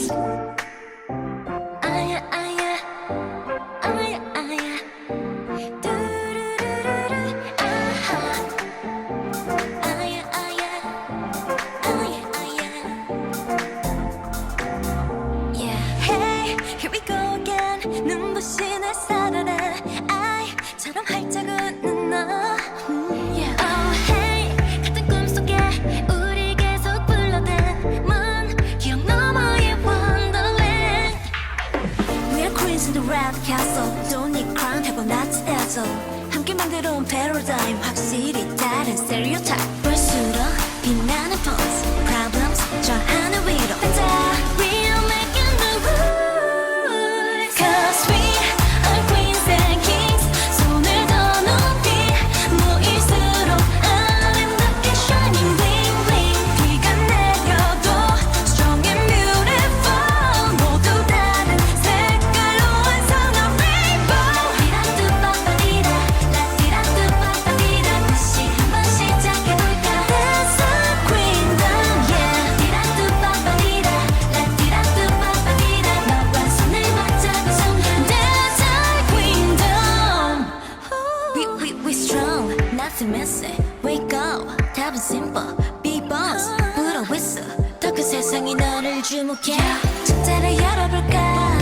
아야 아야 아야 아야 뚜루루루루 아하 아야 아야 아야 아야 Yeah Hey here we go again 눈부신 햇살아래 아이처럼 활짝 웃는 너 Yeah Oh hey 같은 꿈속에 우리 계속 불러댄 먼 기억 너머의 Wonderland We're queens in the red castle Don't need crown 해본 낮은 애도 함께 만들어온 paradigm 확실히 다른 stereotype 볼수록 빛나는 pose Problems 저 하늘 위로 다 We're making the rules Cause we are queens and kings 손을 더 높이 모일수록 아름답게 shining bling bling 비가 내려도 strong and beautiful 모두 다른 색깔로 완성한 rainbow 리라뚜빠빠리라 라리라뚜빠빠리라 다시 한번 시작해볼까 That's our queendom yeah 리라뚜빠빠리라 라리라뚜빠빠리라 너와 손을 맞잡은 순간 That's our queendom We strong nothing missing Wake up 답은 simple Be boss 불어 whistle 더 큰 세상이 너를 주목해 축제를 열어볼까